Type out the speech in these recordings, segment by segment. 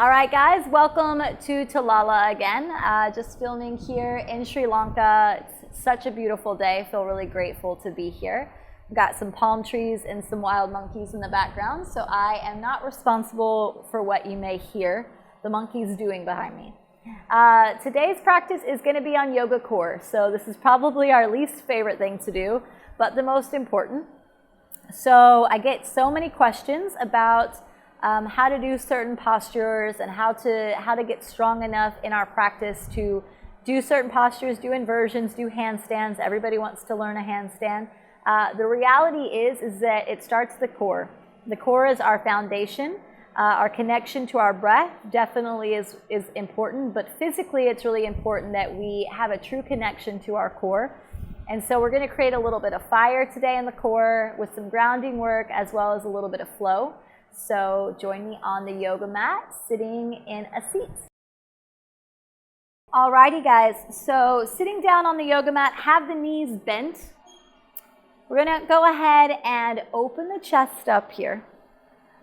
All right, guys, welcome to Talala again. Just filming here in Sri Lanka. It's such a beautiful day. I feel really grateful to be here. We've got some palm trees and some wild monkeys in the background, so I am not responsible for what you may hear the monkeys doing behind me. Today's practice is going to be on yoga core, so this is probably our least favorite thing to do, but the most important. So I get so many questions about how to do certain postures and how to get strong enough in our practice to do certain postures, do inversions, do handstands. Everybody wants to learn a handstand. The reality is that it starts the core. The core is our foundation. Our connection to our breath definitely is important, but physically it's really important that we have a true connection to our core. And so we're going to create a little bit of fire today in the core with some grounding work as well as a little bit of flow. So join me on the yoga mat, sitting in a seat. Alrighty, guys, so sitting down on the yoga mat, have the knees bent. We're going to go ahead and open the chest up here.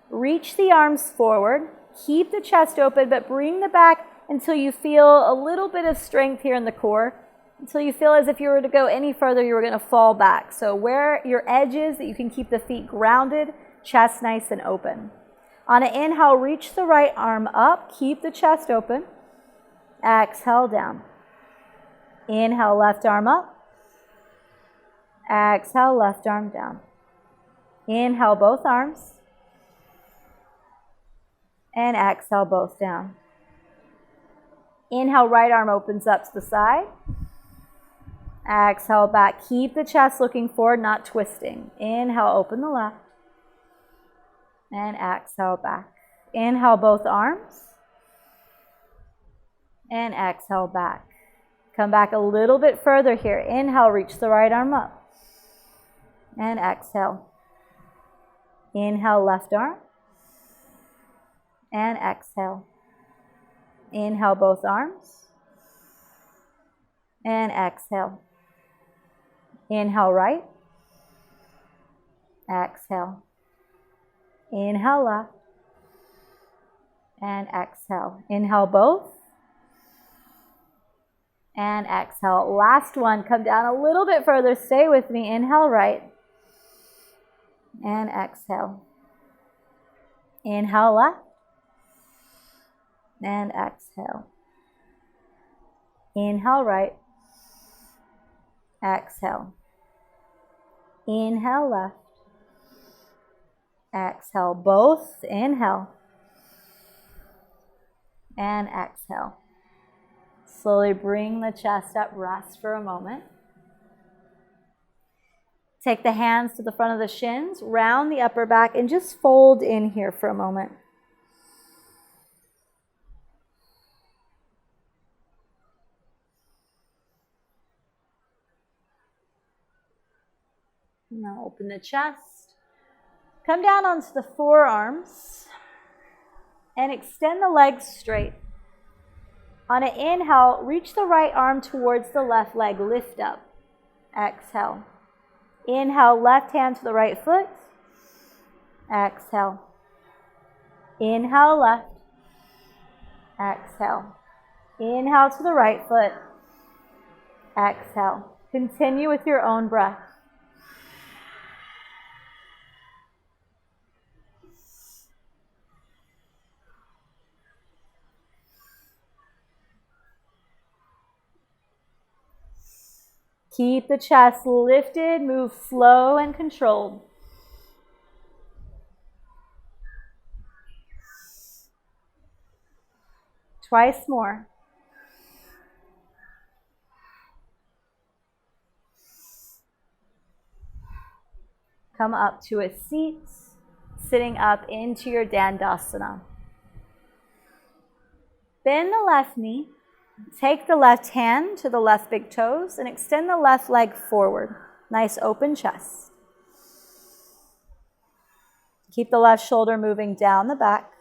Reach the arms forward. Keep the chest open, but bring the back until you feel a little bit of strength here in the core, until you feel as if you were to go any further, you were going to fall back. So where your edge is, that you can keep the feet grounded, chest nice and open. On an inhale, reach the right arm up. Keep the chest open. Exhale down. Inhale, left arm up. Exhale, left arm down. Inhale, both arms. And exhale, both down. Inhale, right arm opens up to the side. Exhale, back. Keep the chest looking forward, not twisting. Inhale, open the left. And exhale back. Inhale both arms. And exhale back. Come back a little bit further here. Inhale, reach the right arm up. And exhale. Inhale, left arm. And exhale. Inhale both arms. And exhale. Inhale right. Exhale. Inhale left. And exhale. Inhale both. And exhale. Last one. Come down a little bit further. Stay with me. Inhale right. And exhale. Inhale left. And exhale. Inhale right. Exhale. Inhale left. Exhale both. Inhale. And exhale. Slowly bring the chest up. Rest for a moment. Take the hands to the front of the shins. Round the upper back and just fold in here for a moment. Now open the chest. Come down onto the forearms and extend the legs straight. On an inhale, reach the right arm towards the left leg. Lift up. Exhale. Inhale, left hand to the right foot. Exhale. Inhale, left. Exhale. Inhale to the right foot. Exhale. Continue with your own breath. Keep the chest lifted, move slow and controlled. Twice more. Come up to a seat, sitting up into your Dandasana. Bend the left knee. Take the left hand to the left big toes and extend the left leg forward. Nice open chest. Keep the left shoulder moving down the back.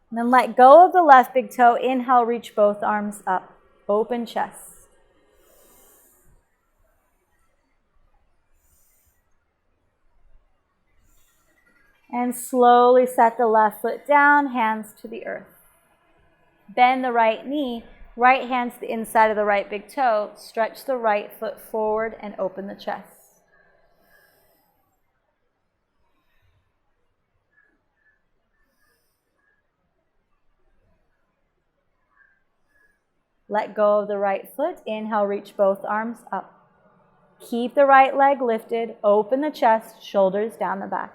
And then let go of the left big toe. Inhale, reach both arms up. Open chest. And slowly set the left foot down, hands to the earth. Bend the right knee, right hand to the inside of the right big toe. Stretch the right foot forward and open the chest. Let go of the right foot. Inhale, reach both arms up. Keep the right leg lifted. Open the chest, shoulders down the back.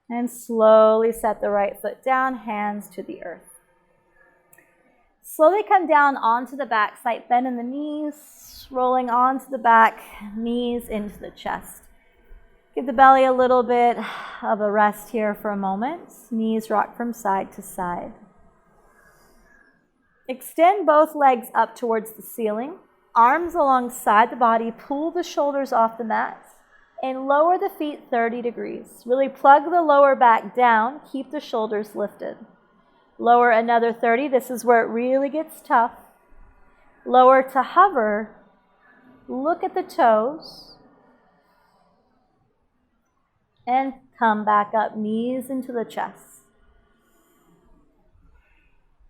And slowly set the right foot down, hands to the earth. Slowly come down onto the back, slight bend in the knees, rolling onto the back, knees into the chest. Give the belly a little bit of a rest here for a moment. Knees rock from side to side. Extend both legs up towards the ceiling. Arms alongside the body. Pull the shoulders off the mat. And lower the feet 30 degrees. Really plug the lower back down. Keep the shoulders lifted. Lower another 30. This is where it really gets tough. Lower to hover. Look at the toes. And come back up, knees into the chest.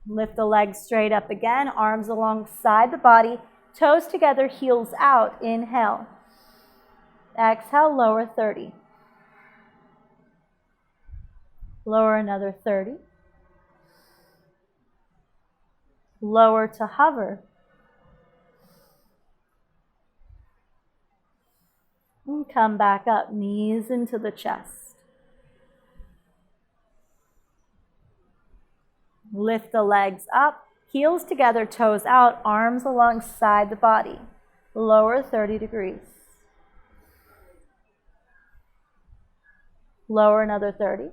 Lift the legs straight up again, arms alongside the body, toes together, heels out. Inhale. Exhale, lower 30. Lower another 30. Lower to hover. And come back up, knees into the chest. Lift the legs up, heels together, toes out, arms alongside the body. Lower 30 degrees. Lower another 30.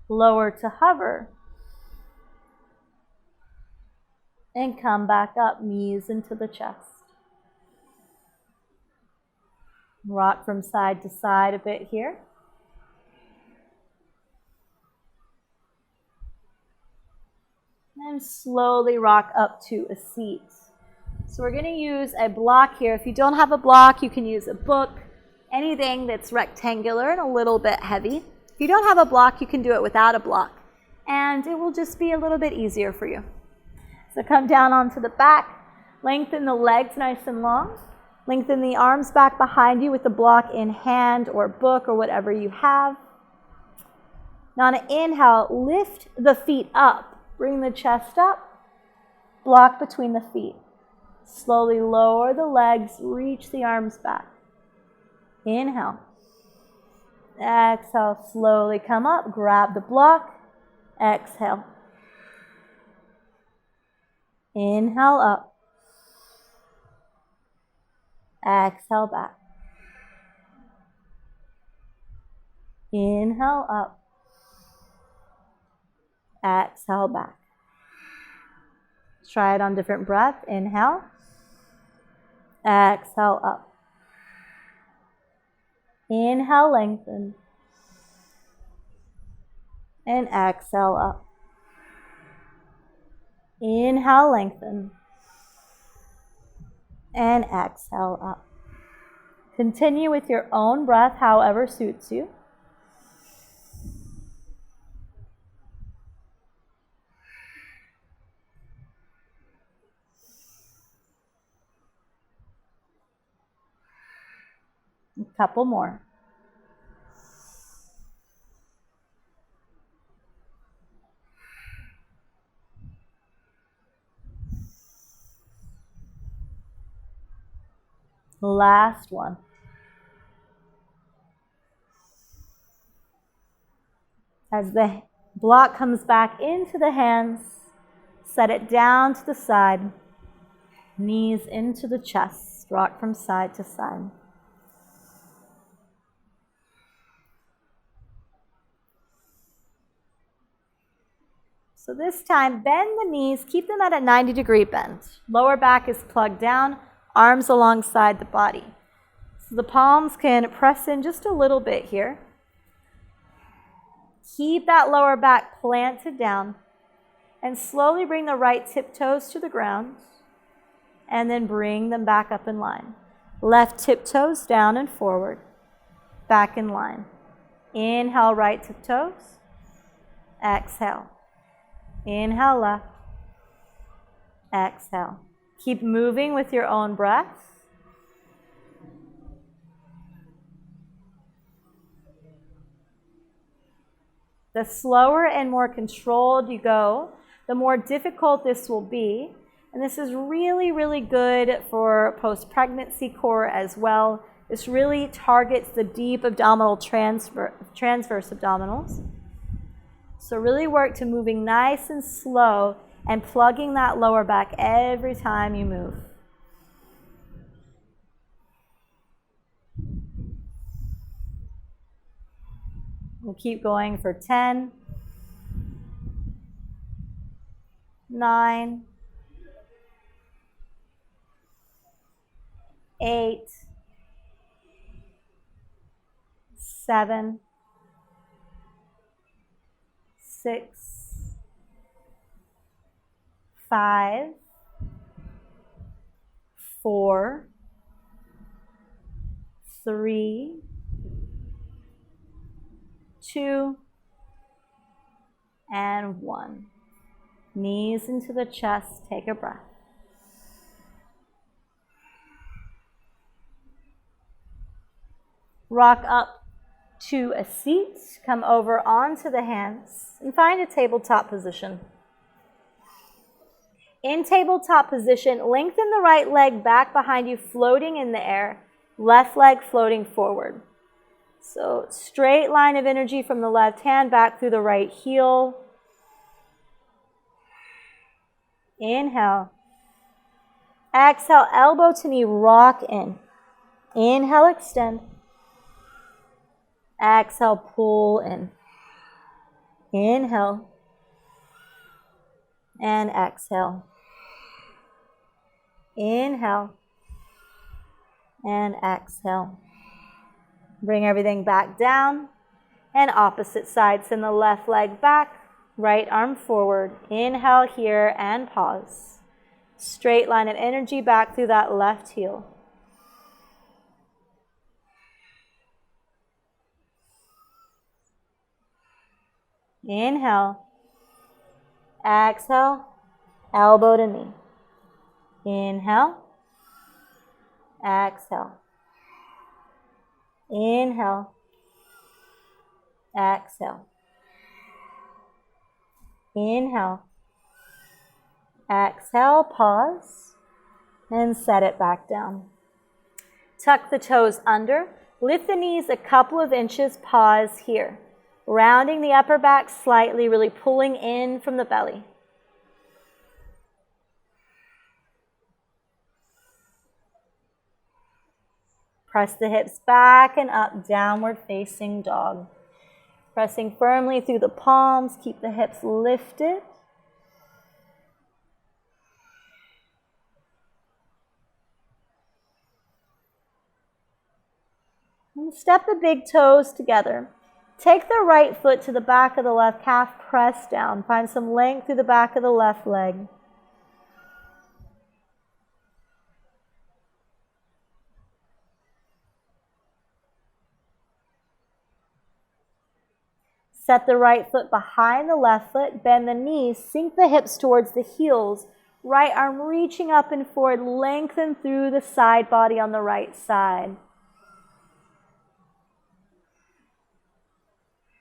Lower to hover. And come back up, knees into the chest. Rock from side to side a bit here. And slowly rock up to a seat. So we're going to use a block here. If you don't have a block, you can use a book, anything that's rectangular and a little bit heavy. If you don't have a block, you can do it without a block. And it will just be a little bit easier for you. So come down onto the back. Lengthen the legs nice and long. Lengthen the arms back behind you with the block in hand or book or whatever you have. Now on an inhale, lift the feet up. Bring the chest up. Block between the feet. Slowly lower the legs, reach the arms back. Inhale. Exhale, slowly come up, grab the block. Exhale. Inhale up. Exhale back. Inhale up. Exhale back. Try it on different breath. Inhale. Exhale up. Inhale, lengthen. And exhale up. Inhale, lengthen. And exhale up. Continue with your own breath, however suits you. A couple more. Last one. As the block comes back into the hands, set it down to the side, knees into the chest, rock from side to side. So this time, bend the knees, keep them at a 90-degree bend. Lower back is plugged down, arms alongside the body. So the palms can press in just a little bit here. Keep that lower back planted down. And slowly bring the right tiptoes to the ground. And then bring them back up in line. Left tiptoes down and forward. Back in line. Inhale, right tiptoes. Exhale. Inhale, left. Exhale. Keep moving with your own breath. The slower and more controlled you go, the more difficult this will be. And this is really, really good for post-pregnancy core as well. This really targets the deep abdominal transverse abdominals. So really work to moving nice and slow and plugging that lower back every time you move. We'll keep going for 10, 9, 8, 7, 6, 5, 4, 3, 2, and 1. Knees into the chest, take a breath. Rock up to a seat, come over onto the hands, and find a tabletop position. In tabletop position, lengthen the right leg back behind you, floating in the air, left leg floating forward. So straight line of energy from the left hand back through the right heel. Inhale. Exhale, elbow to knee, rock in. Inhale, extend. Exhale, pull in. Inhale. And exhale. Inhale. And exhale. Bring everything back down. And opposite side, send the left leg back, right arm forward. Inhale here and pause. Straight line of energy back through that left heel. Inhale. Exhale. Elbow to knee. Inhale. Exhale. Inhale. Exhale. Inhale. Exhale, pause, and set it back down. Tuck the toes under. Lift the knees a couple of inches, pause here. Rounding the upper back slightly, really pulling in from the belly. Press the hips back and up, downward facing dog. Pressing firmly through the palms, keep the hips lifted. And step the big toes together. Take the right foot to the back of the left calf, press down. Find some length through the back of the left leg. Set the right foot behind the left foot, bend the knees, sink the hips towards the heels, right arm reaching up and forward, lengthen through the side body on the right side.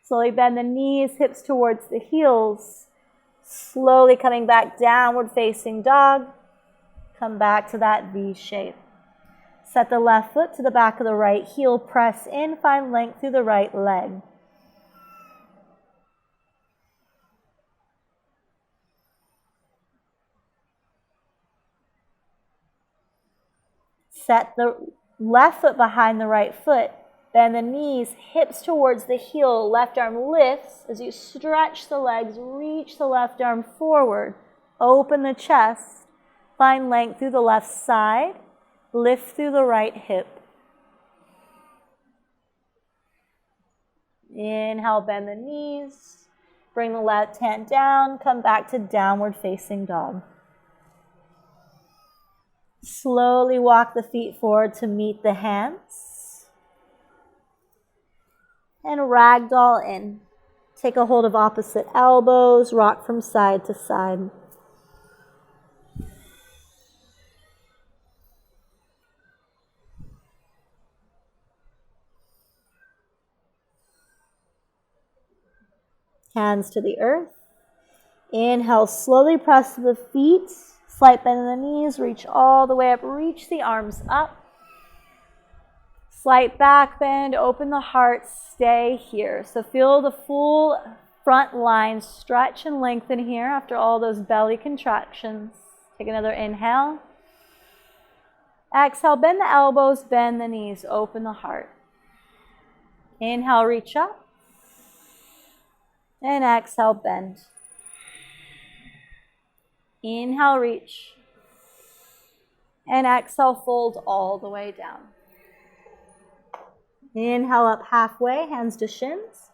Slowly bend the knees, hips towards the heels, slowly coming back, downward facing dog. Come back to that V shape. Set the left foot to the back of the right heel, press in, find length through the right leg. Set the left foot behind the right foot. Bend the knees, hips towards the heel. Left arm lifts. As you stretch the legs, reach the left arm forward. Open the chest. Find length through the left side. Lift through the right hip. Inhale, bend the knees. Bring the left hand down, come back to downward facing dog. Slowly walk the feet forward to meet the hands. And ragdoll in. Take a hold of opposite elbows, rock from side to side. Hands to the earth. Inhale, slowly press the feet, slight bend in the knees, reach all the way up, reach the arms up. Slight back bend, open the heart, stay here. So feel the full front line stretch and lengthen here after all those belly contractions. Take another inhale. Exhale, bend the elbows, bend the knees, open the heart. Inhale, reach up. And exhale, bend. Inhale, reach. And exhale, fold all the way down. Inhale up halfway, hands to shins.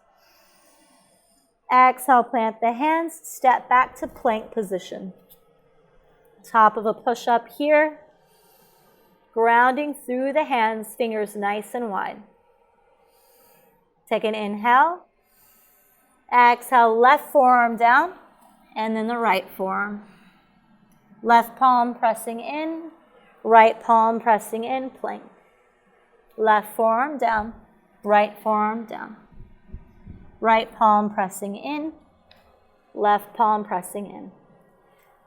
Exhale, plant the hands, step back to plank position. Top of a push-up here. Grounding through the hands, fingers nice and wide. Take an inhale. Exhale, left forearm down, and then the right forearm. Left palm pressing in, right palm pressing in, plank. Left forearm down, right forearm down. Right palm pressing in, left palm pressing in.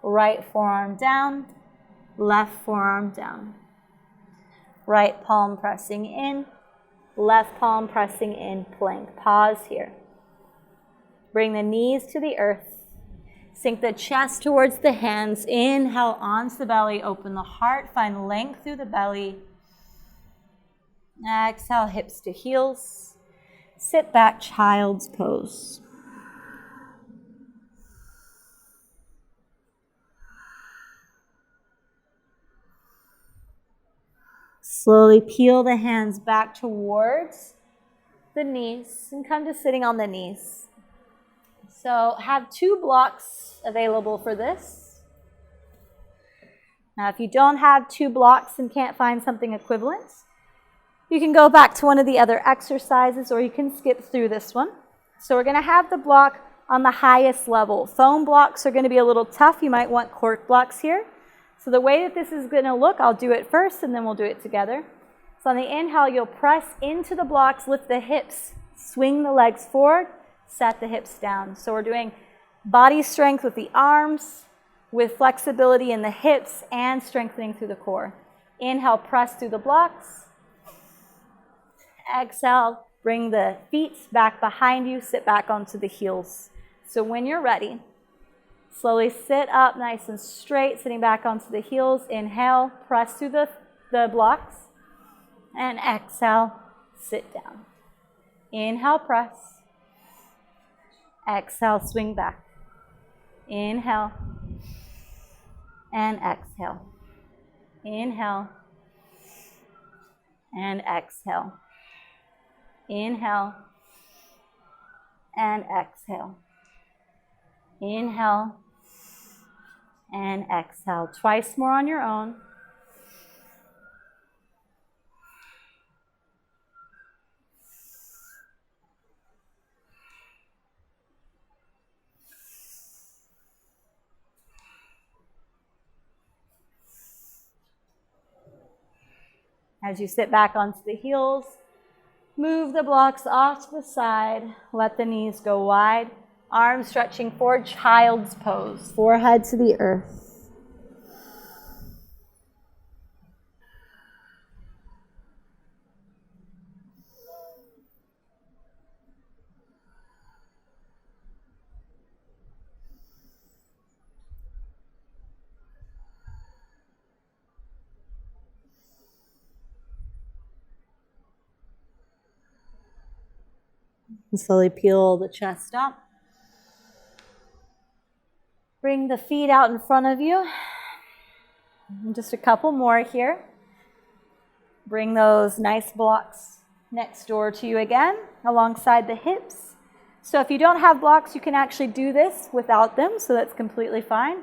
Right forearm down, left forearm down. Right palm pressing in, left palm pressing in, plank. Pause here. Bring the knees to the earth. Sink the chest towards the hands. Inhale onto the belly. Open the heart. Find length through the belly. Exhale, hips to heels. Sit back, child's pose. Slowly peel the hands back towards the knees and come to sitting on the knees. So have 2 blocks available for this. Now, if you don't have 2 blocks and can't find something equivalent, you can go back to one of the other exercises or you can skip through this one. So we're going to have the block on the highest level. Foam blocks are going to be a little tough. You might want cork blocks here. So the way that this is going to look, I'll do it first and then we'll do it together. So on the inhale, you'll press into the blocks, lift the hips, swing the legs forward, set the hips down. So we're doing body strength with the arms, with flexibility in the hips and strengthening through the core. Inhale, press through the blocks. Exhale, bring the feet back behind you, sit back onto the heels. So when you're ready, slowly sit up nice and straight, sitting back onto the heels. Inhale, press through the blocks. And exhale, sit down. Inhale, press. Exhale, swing back. Inhale. And exhale. Inhale. And exhale. Inhale. And exhale. Inhale. And exhale. Twice more on your own. As you sit back onto the heels, move the blocks off to the side. Let the knees go wide. Arms stretching forward, child's pose. Forehead to the earth. And slowly peel the chest up. Bring the feet out in front of you. And just a couple more here. Bring those nice blocks next door to you again, alongside the hips. So if you don't have blocks, you can actually do this without them, so that's completely fine.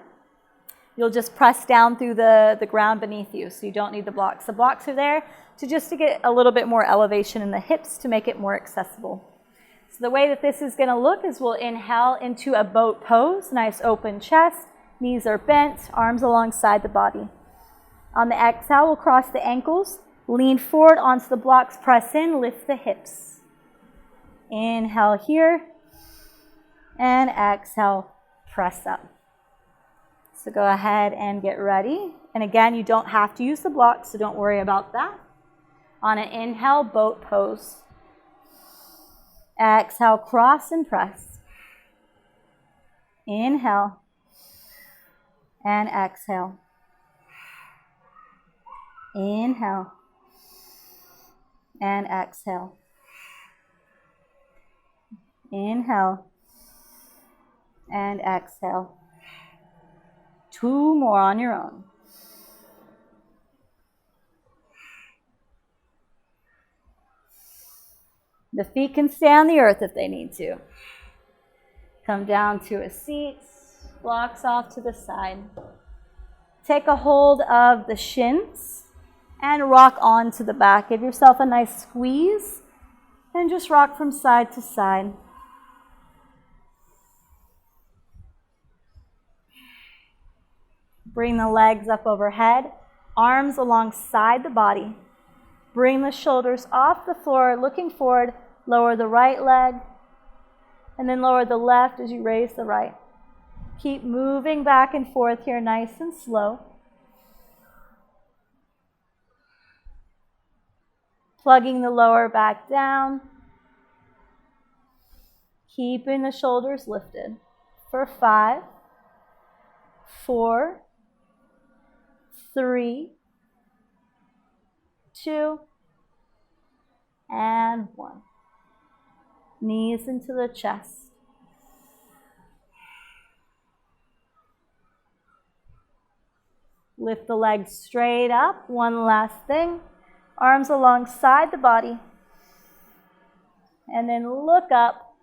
You'll just press down through the ground beneath you, so you don't need the blocks. The blocks are there to get a little bit more elevation in the hips to make it more accessible. So the way that this is going to look is we'll inhale into a boat pose, nice open chest, knees are bent, arms alongside the body. On the exhale, we'll cross the ankles, lean forward onto the blocks, press in, lift the hips. Inhale here, and exhale, press up. So go ahead and get ready. And again, you don't have to use the blocks, so don't worry about that. On an inhale, boat pose. Exhale, cross and press. Inhale and exhale. Inhale and exhale. Inhale and exhale. 2 more on your own. The feet can stay on the earth if they need to. Come down to a seat, blocks off to the side. Take a hold of the shins and rock onto the back. Give yourself a nice squeeze and just rock from side to side. Bring the legs up overhead, arms alongside the body. Bring the shoulders off the floor, looking forward. Lower the right leg, and then lower the left as you raise the right. Keep moving back and forth here, nice and slow. Plugging the lower back down. Keeping the shoulders lifted. For 5, 4, 3, 2, and 1. Knees into the chest. Lift the legs straight up. One last thing. Arms alongside the body. And then look up,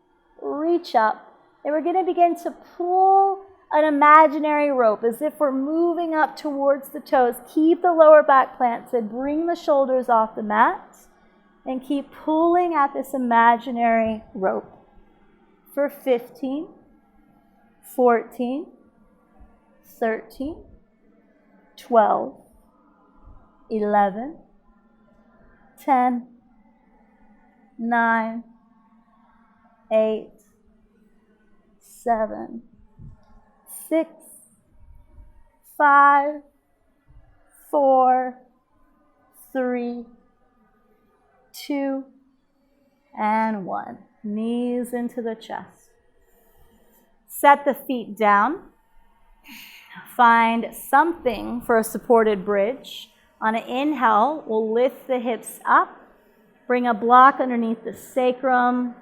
reach up. And we're going to begin to pull an imaginary rope as if we're moving up towards the toes. Keep the lower back planted. Bring the shoulders off the mat. And keep pulling at this imaginary rope for 15, 14, 13, 12, 11, 10, 9, 8, 7, 6, 5, 4, 3, 2, and 1. Knees into the chest. Set the feet down. Find something for a supported bridge. On an inhale, we'll lift the hips up. Bring a block underneath the sacrum,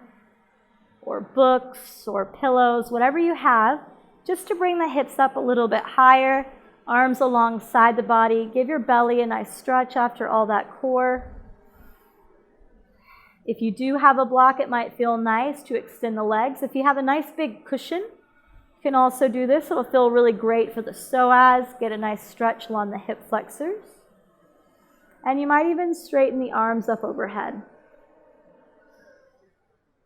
or books, or pillows, whatever you have, just to bring the hips up a little bit higher. Arms alongside the body. Give your belly a nice stretch after all that core. If you do have a block, it might feel nice to extend the legs. If you have a nice big cushion, you can also do this. It'll feel really great for the psoas. Get a nice stretch along the hip flexors. And you might even straighten the arms up overhead.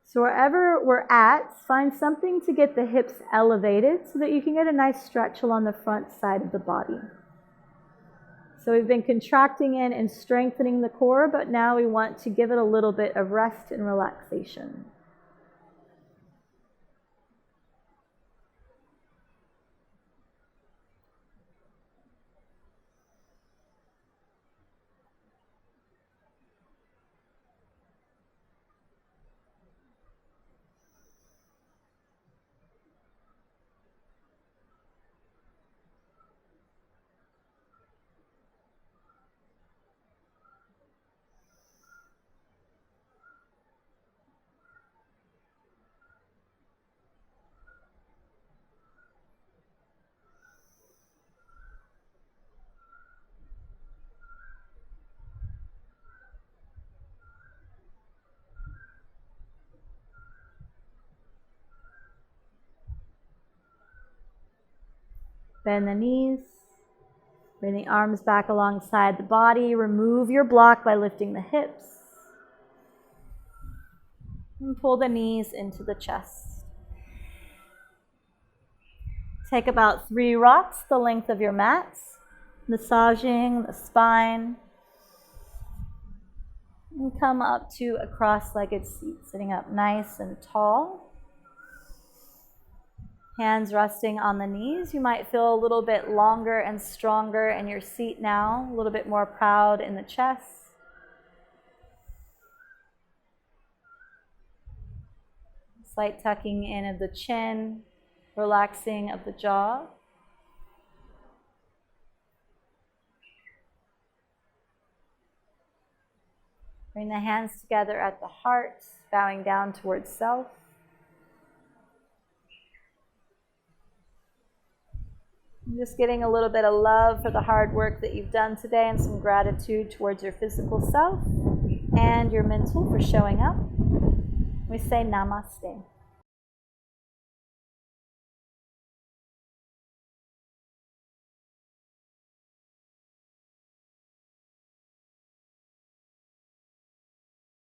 So wherever we're at, find something to get the hips elevated so that you can get a nice stretch along the front side of the body. So we've been contracting in and strengthening the core, but now we want to give it a little bit of rest and relaxation. Bend the knees. Bring the arms back alongside the body. Remove your block by lifting the hips. And pull the knees into the chest. Take about 3 rocks, the length of your mats, massaging the spine. And come up to a cross-legged seat, sitting up nice and tall. Hands resting on the knees. You might feel a little bit longer and stronger in your seat now, a little bit more proud in the chest. Slight tucking in of the chin, relaxing of the jaw. Bring the hands together at the heart, bowing down towards self. Just getting a little bit of love for the hard work that you've done today and some gratitude towards your physical self and your mental for showing up. We say namaste.